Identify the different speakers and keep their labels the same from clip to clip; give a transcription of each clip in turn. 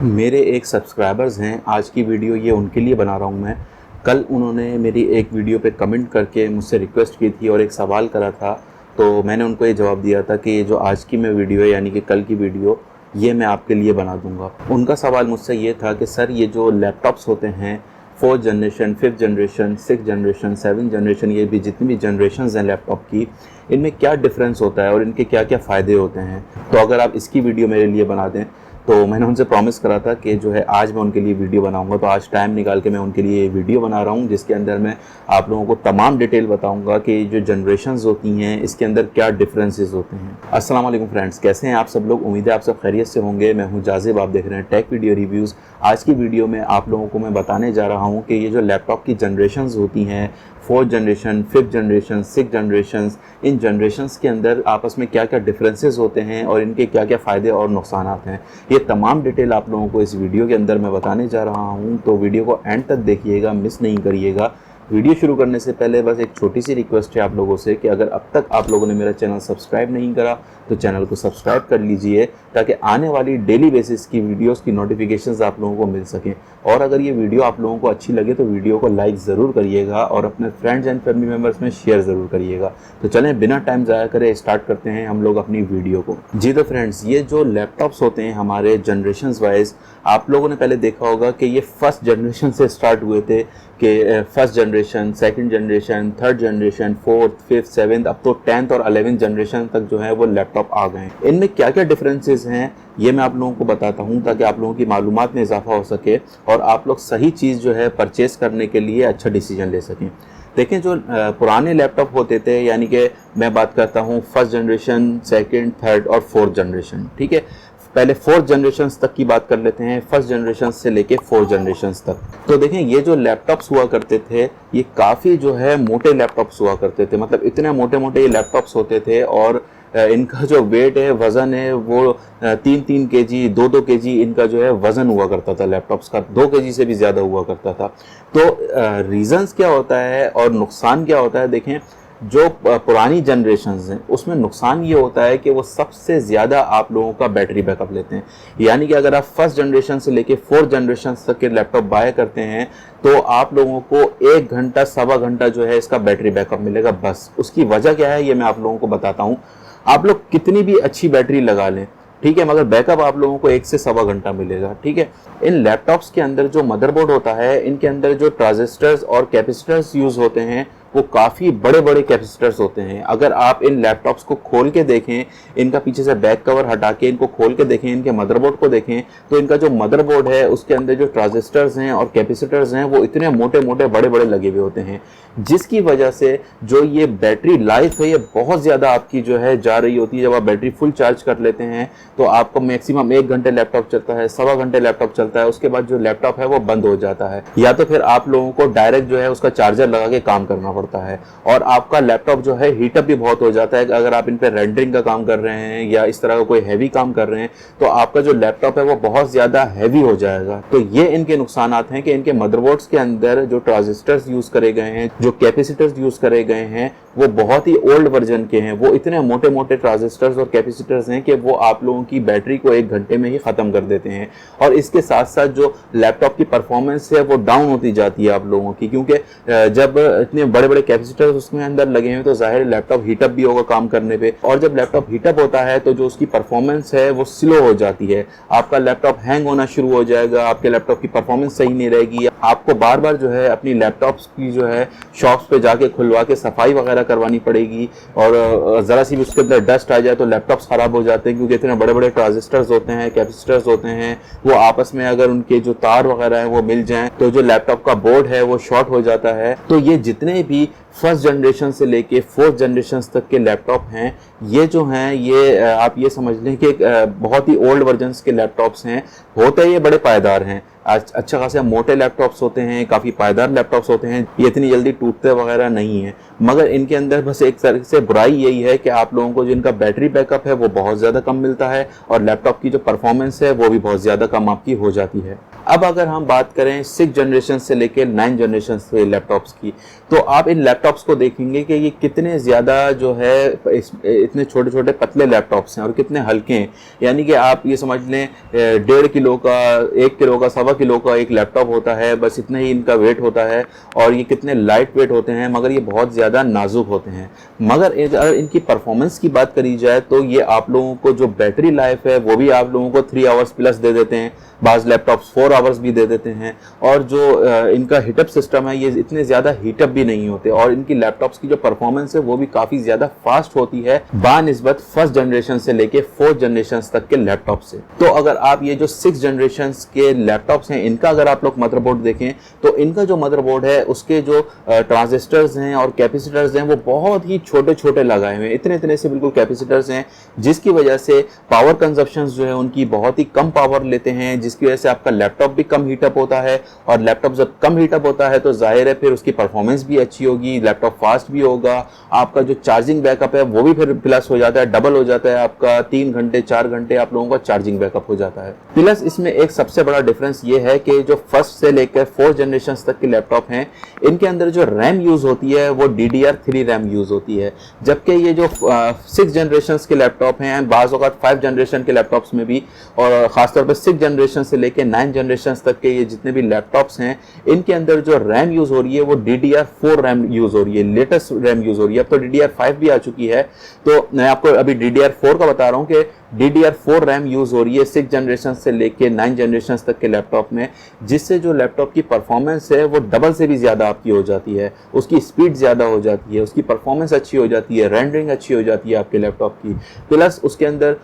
Speaker 1: मेरे एक सब्सक्राइबर्स हैं। आज की वीडियो ये उनके लिए बना रहा हूँ मैं। कल उन्होंने मेरी एक वीडियो पे कमेंट करके मुझसे रिक्वेस्ट की थी और एक सवाल करा था, तो मैंने उनको ये जवाब दिया था कि ये जो आज की मैं वीडियो है यानी कि कल की वीडियो, ये मैं आपके लिए बना दूँगा। उनका सवाल मुझसे ये था कि सर, ये जो लैपटॉप्स होते हैं 4th generation, 5th generation, 6th generation, 7th generation, ये भी जितनी भी जनरेशन्स हैं लैपटॉप की, इनमें क्या डिफरेंस होता है और इनके क्या क्या फ़ायदे होते हैं। तो अगर आप इसकी वीडियो मेरे लिए बना दें, तो मैंने उनसे प्रॉमिस करा था कि जो है आज मैं उनके लिए वीडियो बनाऊंगा। तो आज टाइम निकाल के मैं उनके लिए वीडियो बना रहा हूं, जिसके अंदर मैं आप लोगों को तमाम डिटेल बताऊंगा कि जो जनरेशन्स होती हैं इसके अंदर क्या डिफरेंसेस होते हैं। अस्सलाम वालेकुम फ्रेंड्स, कैसे हैं आप सब लोग? उम्मीद है आप सब खैरियत से होंगे। मैं हूं जाजिब, आप देख रहे हैं टेक वीडियो रिव्यूज़। आज की वीडियो में आप लोगों को मैं बताने जा रहा हूँ कि ये जो लैपटॉप की जनरेशन्स होती हैं, 4th generation, 5th generation, 6th generations, इन जनरेशन्स के अंदर आपस में क्या क्या डिफरेंसेस होते हैं और इनके क्या क्या फ़ायदे और नुकसान हैं, ये तमाम डिटेल आप लोगों को इस वीडियो के अंदर मैं बताने जा रहा हूं। तो वीडियो को एंड तक देखिएगा, मिस नहीं करिएगा। वीडियो शुरू करने से पहले बस एक छोटी सी रिक्वेस्ट है आप लोगों से कि अगर अब तक आप लोगों ने मेरा चैनल सब्सक्राइब नहीं करा तो चैनल को सब्सक्राइब कर लीजिए, ताकि आने वाली डेली बेसिस की वीडियोस की नोटिफिकेशंस आप लोगों को मिल सकें। और अगर ये वीडियो आप लोगों को अच्छी लगे तो वीडियो को लाइक ज़रूर करिएगा और अपने फ्रेंड्स एंड फैमिली मेम्बर्स में शेयर ज़रूर करिएगा। तो चलें बिना टाइम ज़ाया करे स्टार्ट करते हैं हम लोग अपनी वीडियो को। जी तो फ्रेंड्स, ये जो लैपटॉप्स होते हैं हमारे जनरेशन्स वाइज, आप लोगों ने पहले देखा होगा कि ये फर्स्ट जनरेशन से स्टार्ट हुए थे कि first generation, second generation, third generation, 4th, 5th, 7th, अब तो 10th और 11th जनरेशन तक जो है वो लैपटॉप आ गए हैं। इनमें क्या क्या डिफरेंसेस हैं ये मैं आप लोगों को बताता हूं, ताकि आप लोगों की मालूमात में इजाफा हो सके और आप लोग सही चीज़ जो है परचेज़ करने के लिए अच्छा डिसीजन ले सकें। देखें, जो पुराने लैपटॉप होते थे, यानी कि मैं बात करता हूँ फर्स्ट जनरेशन, सेकंड, थर्ड और 4th जनरेशन, ठीक है। पहले 4th जनरेशन तक की बात कर लेते हैं, फर्स्ट जनरेशन से लेके 4th जनरेशन तक। तो देखें, ये जो लैपटॉप्स हुआ करते थे ये काफ़ी जो है मोटे लैपटॉप्स हुआ करते थे। मतलब इतने मोटे मोटे ये लैपटॉप्स होते थे और इनका जो वेट है, वज़न है, वो 3-3 kg, 2-2 kg इनका जो है वज़न हुआ करता था लैपटॉप्स का, 2 kg से भी ज़्यादा हुआ करता था। तो रीज़न्स क्या होता है और नुकसान क्या होता है? देखें, जो पुरानी जनरेशन्स हैं उसमें नुकसान ये होता है कि वो सबसे ज़्यादा आप लोगों का बैटरी बैकअप लेते हैं। यानी कि अगर आप फर्स्ट जनरेशन से लेके 4th जनरेशन तक के लैपटॉप बाय करते हैं तो आप लोगों को 1 घंटा, सवा घंटा जो है इसका बैटरी बैकअप मिलेगा बस। उसकी वजह क्या है ये मैं आप लोगों को बताता हूँ। आप लोग कितनी भी अच्छी बैटरी लगा लें, ठीक है, मगर बैकअप आप लोगों को 1 से सवा घंटा मिलेगा, ठीक है। इन लैपटॉप्स के अंदर जो मदरबोर्ड होता है, इनके अंदर जो ट्रांजिस्टर्स और कैपेसिटर्स यूज़ होते हैं वो काफ़ी बड़े बड़े कैपेसिटर्स होते हैं। अगर आप इन लैपटॉप्स को खोल के देखें, इनका पीछे से बैक कवर हटा के इनको खोल के देखें, इनके मदरबोर्ड को देखें, तो इनका जो मदरबोर्ड है उसके अंदर जो ट्रांजिस्टर्स हैं और कैपेसिटर्स हैं वो इतने मोटे मोटे बड़े बड़े लगे हुए होते हैं, जिसकी वजह से जो ये बैटरी लाइफ है ये बहुत ज़्यादा आपकी जो है जा रही होती है। जब आप बैटरी फुल चार्ज कर लेते हैं तो आपको मैक्सिमम 1 घंटे लैपटॉप चलता है, सवा घंटे लैपटॉप चलता है, उसके बाद जो लैपटॉप है वो बंद हो जाता है, या तो फिर आप लोगों को डायरेक्ट जो है उसका चार्जर लगा के काम करना पड़ता है। और आपका लैपटॉप जो है हीटअप भी बहुत हो जाता है। अगर आप इन पे रेंडरिंग का काम कर रहे हैं या इस तरह का कोई हैवी काम कर रहे हैं तो आपका जो लैपटॉप है वो बहुत ज़्यादा हैवी हो जाएगा। तो ये इनके नुकसानात हैं कि इनके मदरबोर्ड्स के अंदर जो ट्रांजिस्टर्स यूज़ करे गए हैं, जो कैपेसिटर्स यूज़ करे गए हैं, वो बहुत ही ओल्ड वर्जन के हैं। वो इतने मोटे मोटे ट्रांजिस्टर्स और कैपेसिटर्स हैं कि वो आप लोगों की बैटरी को 1 घंटे में ही ख़त्म कर देते हैं। और इसके साथ साथ जो लैपटॉप की परफॉर्मेंस है वो डाउन होती जाती है आप लोगों की, क्योंकि जब इतने बड़े बड़े कैपेसिटर्स उसमें अंदर लगे हैं तो जाहिर लैपटॉप हीटअप भी होगा काम करने पे, और जब लैपटॉप हीटअप होता है तो जो उसकी परफॉर्मेंस है वो स्लो हो जाती है। आपका लैपटॉप हैंग होना शुरू हो जाएगा, आपके लैपटॉप की परफॉर्मेंस सही नहीं रहेगी, आपको बार बार जो है अपनी लैपटॉप्स की जो है शॉप्स पे जाके खुलवा के सफाई वगैरह करवानी पड़ेगी। और ज़रा सी भी उसके अंदर डस्ट आ जाए तो लैपटॉप्स ख़राब हो जाते हैं, क्योंकि इतने बड़े बड़े ट्रांजिस्टर्स होते हैं, कैपेसिटर्स होते हैं, वो आपस में अगर उनके जो तार वगैरह हैं वो मिल जाएं तो जो लैपटॉप का बोर्ड है वो शॉर्ट हो जाता है। तो ये जितने भी फर्स्ट जनरेशन से लेके 4th जनरेशन तक के लैपटॉप हैं, ये जो हैं ये आप ये समझ लें कि बहुत ही ओल्ड वर्जन्स के लैपटॉप्स हैं। होते ये बड़े पायदार हैं, अच्छा खासे मोटे लैपटॉप्स होते हैं, काफ़ी पायदार लैपटॉप्स होते हैं, ये इतनी जल्दी टूटते वगैरह नहीं है। मगर इनके अंदर बस एक तरह से बुराई यही है कि आप लोगों को जो इनका बैटरी बैकअप है वो बहुत ज़्यादा कम मिलता है और लैपटॉप की जो परफॉर्मेंस है वो भी बहुत ज़्यादा कम आपकी हो जाती है। अब अगर हम बात करें 6 जनरेशन से लेकर 9 जनरेशन से लैपटॉप्स की, तो आप इन लैपटॉप्स को देखेंगे कि ये कितने ज़्यादा जो है इतने छोटे छोटे पतले लैपटॉप्स हैं और कितने हल्के हैं। यानी कि आप ये समझ लें 1.5 किलो का, 1 किलो का, 1.25 किलो का एक लैपटॉप होता है, बस इतना ही इनका वेट होता है। और ये कितने लाइट वेट होते हैं, मगर ये बहुत ज़्यादा नाजुक होते हैं। मगर अगर इनकी परफॉर्मेंस की बात करी जाए तो ये आप लोगों को जो बैटरी लाइफ है वो भी आप लोगों को 3 आवर्स प्लस दे देते हैं, बाज़ लैपटॉप्स 4 आवर्स भी दे देते हैं। और जो इनका हीटअप सिस्टम है, ये इतने ज़्यादा हीटअप भी नहीं होते और इनकी लैपटॉप्स की जो परफॉर्मेंस है वो भी काफ़ी ज़्यादा फास्ट होती है बानिस्बत फर्स्ट जनरेशन से लेके 4th जनरेशन तक के लैपटॉप से। तो अगर आप ये जो 6 जनरेशन के लैपटॉप्स हैं, इनका अगर आप लोग मदरबोर्ड देखें तो इनका जो मदरबोर्ड है उसके जो ट्रांजिस्टर्स हैं और कैपेसिटर्स हैं वो बहुत ही छोटे छोटे लगाए हुए हैं, इतने इतने से बिल्कुल कैपेसिटर्स हैं, जिसकी वजह से पावर कंजप्शन जो है उनकी बहुत ही कम पावर लेते हैं, जिसकी वजह से आपका लैपटॉप भी कम हीटअप होता है। और लैपटॉप जब कम हीटअप होता है तो जाहिर है फिर उसकी परफॉर्मेंस भी अच्छी होगी, लैपटॉप फास्ट भी होगा, आपका जो चार्जिंग बैकअप है वो भी फिर प्लस हो जाता है, डबल हो जाता है, आपका 3 घंटे 4 घंटे आप लोगों का चार्जिंग बैकअप हो जाता है। प्लस इसमें एक सबसे बड़ा डिफरेंस ये है कि जो फर्स्ट से लेकर 4th जनरेशन तक के लैपटॉप हैं, इनके अंदर जो रैम यूज होती है वो DDR3 रैम यूज होती है, जबकि ये जो 6 जनरेशन के लैपटॉप हैं, बाज़ औक़ात 5 जनरेशन के लैपटॉप्स में भी, और खासतौर पर 6 जनरेशन से लेकर 9 जनरेशन तक के ये जितने भी लैपटॉप्स हैं, इनके अंदर जो रैम यूज हो रही है वो DDR4 रैम यूज हो रही है, लेटेस्ट रैम यूज हो रही है। अब तो DDR5 भी आ चुकी है, तो मैं आपको अभी DDR4 का बता रहा हूँ कि DDR4 रैम यूज हो रही है 6 जनरेशन से लेके 9 जनरेशन तक के लैपटॉप में, जिससे जो लैपटॉप की परफॉर्मेंस है वो डबल से भी ज़्यादा आपकी हो जाती है, उसकी स्पीड ज़्यादा हो जाती है, उसकी परफॉर्मेंस अच्छी हो जाती है, रेंडरिंग अच्छी हो जाती है आपके लैपटॉप की। प्लस उसके अंदर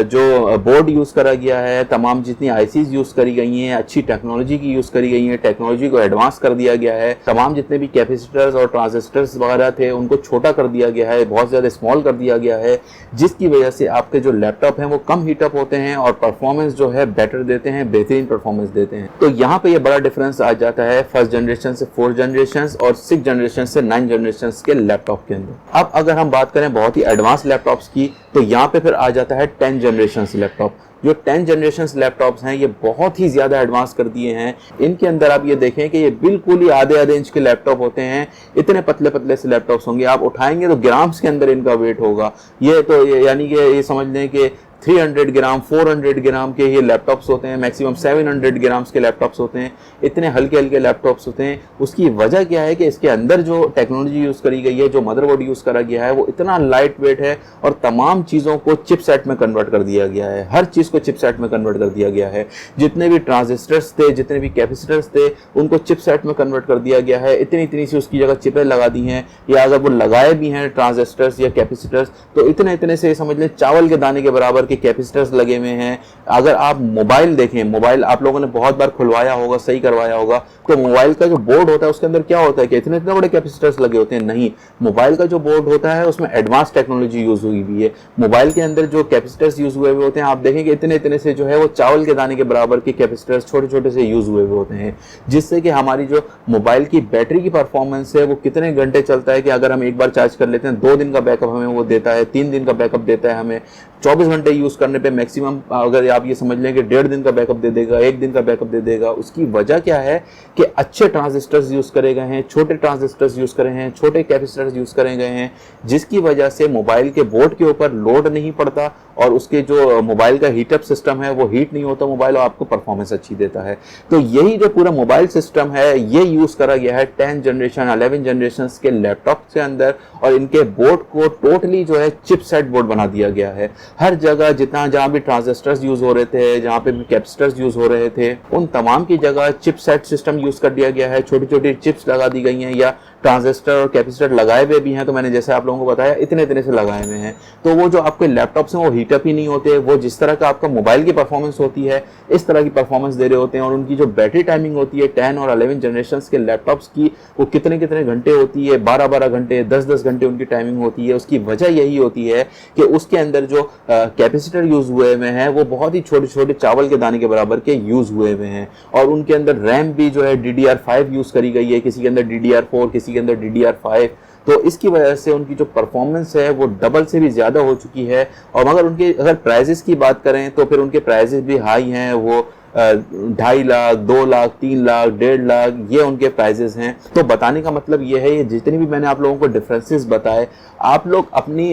Speaker 1: जो बोर्ड यूज़ करा गया है, तमाम जितनी ICs यूज़ करी गई हैं, अच्छी टेक्नोलॉजी की यूज़ करी गई हैं, टेक्नोलॉजी को एडवांस कर दिया गया है, तमाम जितने भी कैपेसिटर्स और ट्रांजिस्टर्स वगैरह थे उनको छोटा कर दिया गया है, बहुत ज़्यादा स्मॉल कर दिया गया है, जिसकी वजह से आपके जो लैपटॉप हैं वो कम हीटअप होते हैं और परफॉर्मेंस जो है बेटर देते हैं, बेहतरीन परफॉर्मेंस देते हैं। तो यहाँ पे ये बड़ा डिफरेंस आ जाता है फर्स्ट जनरेशन से 4th जनरेशन और 6 जनरेशन से 9 जनरेशन के लैपटॉप के अंदर। अब अगर हम बात करें बहुत ही एडवांस लैपटॉप्स की, तो यहाँ पे फिर आ जाता है 10 जनरेशन लैपटॉप। जो 10 जनरेशन लैपटॉप्स हैं ये बहुत ही ज़्यादा एडवांस कर दिए हैं। इनके अंदर आप ये देखें कि ये बिल्कुल ही आधे आधे इंच के लैपटॉप होते हैं, इतने पतले पतले से लैपटॉप्स होंगे, आप उठाएंगे तो ग्राम्स के अंदर इनका वेट होगा। ये तो यानी कि ये समझ लें कि 300 ग्राम 400 ग्राम के ये लैपटॉप्स होते हैं, मैक्सिमम 700 ग्राम्स के लैपटॉप्स होते हैं, इतने हल्के हल्के लैपटॉप्स होते हैं। उसकी वजह क्या है कि इसके अंदर जो टेक्नोलॉजी यूज़ करी गई है, जो मदरबोर्ड यूज़ करा गया है वो इतना लाइट वेट है और तमाम चीज़ों को चिपसेट में कन्वर्ट कर दिया गया है, हर चीज़ को चिपसेट में कन्वर्ट कर दिया गया है। जितने भी ट्रांजिस्टर्स थे, जितने भी कैपेसिटर्स थे, उनको चिपसेट में कन्वर्ट कर दिया गया है। इतनी इतनी सी उसकी जगह चिपें लगा दी हैं, या अगर वो लगाए भी हैं ट्रांजिस्टर्स या कैपेसिटर्स तो इतने इतने से समझ लें चावल के दाने के बराबर के कैपेसिटर्स लगे हुए हैं। अगर आप मोबाइल देखें, मोबाइल आप लोगों ने बहुत बार खुलवाया होगा, सही करवाया होगा, तो मोबाइल का जो बोर्ड होता है उसके अंदर क्या होता है कि इतने इतने बड़े कैपेसिटर्स लगे होते हैं? नहीं, मोबाइल का जो बोर्ड होता है उसमें एडवांस टेक्नोलॉजी यूज हुई हुई है। मोबाइल के अंदर जो कैपेसिटर्स यूज हुए हुए होते हैं, आप देखेंगे इतने इतने से जो है वो चावल के दाने के बराबर के कैपेसिटर्स छोटे छोटे से यूज हुए हुए होते हैं, जिससे कि हमारी जो मोबाइल की बैटरी की परफॉर्मेंस है वो कितने घंटे चलता है कि अगर हम एक बार चार्ज कर लेते हैं 2 दिन का बैकअप हमें वो देता है, 3 दिन का बैकअप देता है हमें, 24 घंटे यूज करने पे मैक्सिमम अगर आप ये समझ लें कि 1.5 दिन का बैकअप दे देगा, 1 दिन का बैकअप दे देगा। उसकी वजह क्या है कि अच्छे ट्रांजिस्टर्स यूज करे गए हैं, छोटे ट्रांजिस्टर्स यूज करे हैं, छोटे कैपेसिटर्स यूज करे गए हैं, जिसकी वजह से मोबाइल के बोर्ड के ऊपर लोड नहीं पड़ता और उसके जो मोबाइल का हीटअप सिस्टम है वो हीट नहीं होता मोबाइल और आपको परफॉर्मेंस अच्छी देता है। तो यही जो पूरा मोबाइल सिस्टम है ये यूज करा गया है 10 जनरेशन 11 जनरेशन के लैपटॉप के अंदर, और इनके बोर्ड को टोटली जो है चिपसेट बोर्ड बना दिया गया है। हर जगह जितना जहां भी ट्रांजिस्टर्स यूज हो रहे थे, जहां पे भी कैपेसिटर्स यूज हो रहे थे, उन तमाम की जगह चिपसेट सिस्टम यूज कर दिया गया है। छोटी छोटी चिप्स लगा दी गई हैं या ट्रांजिस्टर और कैपेसिटर लगाए हुए भी हैं, तो मैंने जैसे आप लोगों को बताया इतने इतने से लगाए हुए हैं। तो वो जो आपके लैपटॉप्स हैं वो हीटअप ही नहीं होते, वो जिस तरह का आपका मोबाइल की परफॉर्मेंस होती है इस तरह की परफॉर्मेंस दे रहे होते हैं। और उनकी जो बैटरी टाइमिंग होती है 10 और 11 जनरेशन के लैपटॉप्स की, वो कितने कितने घंटे होती है, 12-12 घंटे 10-10 घंटे उनकी टाइमिंग होती है। उसकी वजह यही होती है कि उसके अंदर जो कैपेसिटर यूज हुए हुए हैं वो बहुत ही छोटे छोटे चावल के दाने के बराबर के यूज हुए हुए हैं, और उनके अंदर रैम भी जो है DDR5 यूज करी गई है, किसी के अंदर DDR4, किसी के अंदर DDR5। तो इसकी वजह से उनकी जो परफॉर्मेंस है वो डबल से भी ज़्यादा हो चुकी है। और मगर उनके अगर प्राइजेस की बात करें तो फिर उनके प्राइजेस भी हाई हैं, वो 2.5 लाख, 2 लाख, 3 लाख, 1.5 लाख, ये उनके प्राइजेस हैं। तो बताने का मतलब ये है, ये जितनी भी मैंने आप लोगों को डिफरेंसेस बताए, आप लोग अपनी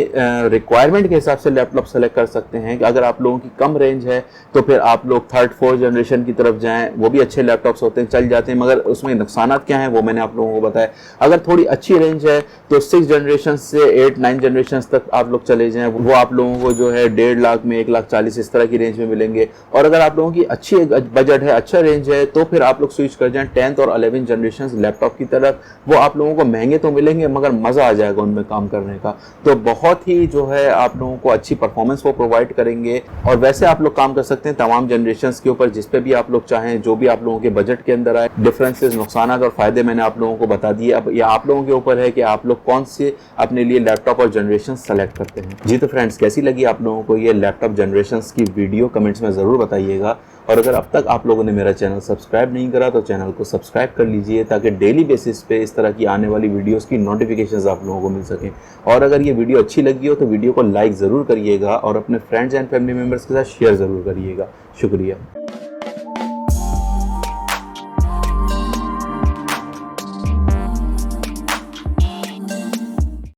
Speaker 1: रिक्वायरमेंट के हिसाब से लैपटॉप सेलेक्ट कर सकते हैं। अगर आप लोगों की कम रेंज है तो फिर आप लोग 3rd 4th जनरेशन की तरफ जाएं, वो भी अच्छे लैपटॉप्स होते हैं, चल जाते हैं, मगर उसमें नुकसान क्या हैं वो मैंने आप लोगों को बताया। अगर थोड़ी अच्छी रेंज है तो 6 जनरेशन से 8 9 जनरेशन तक आप लोग चले जाएं, वो आप लोगों को जो है 1.5 लाख में, 1,40,000 इस तरह की रेंज में मिलेंगे। और अगर आप लोगों की अच्छी बजट है, अच्छा रेंज है, तो फिर आप लोग स्विच कर जाएं 10th और 11th जनरेशन लैपटॉप की तरफ। वो आप लोगों को महंगे तो मिलेंगे मगर मज़ा आ जाएगा उनमें काम करने का। तो बहुत ही जो है आप लोगों को अच्छी परफॉर्मेंस वो प्रोवाइड करेंगे। और वैसे आप लोग काम कर सकते हैं तमाम जनरेशन्स के ऊपर, जिस पे भी आप लोग चाहें, जो भी आप लोगों के बजट के अंदर आए। डिफरेंसेस, नुकसान और फ़ायदे मैंने आप लोगों को बता दिए। अब ये आप लोगों के ऊपर है कि आप लोग कौन से अपने लिए लैपटॉप और जनरेशन सेलेक्ट करते हैं। जी तो फ्रेंड्स, कैसी लगी आप लोगों को ये लैपटॉप जनरेशन्स की वीडियो, कमेंट्स में ज़रूर बताइएगा। और अगर अब तक आप लोगों ने मेरा चैनल सब्सक्राइब नहीं करा तो चैनल को सब्सक्राइब कर लीजिए, ताकि डेली बेसिस पे इस तरह की आने वाली वीडियोस की नोटिफिकेशंस आप लोगों को मिल सकें। और अगर ये वीडियो अच्छी लगी हो तो वीडियो को लाइक ज़रूर करिएगा और अपने फ्रेंड्स एंड फैमिली मेम्बर्स के साथ शेयर ज़रूर करिएगा। शुक्रिया।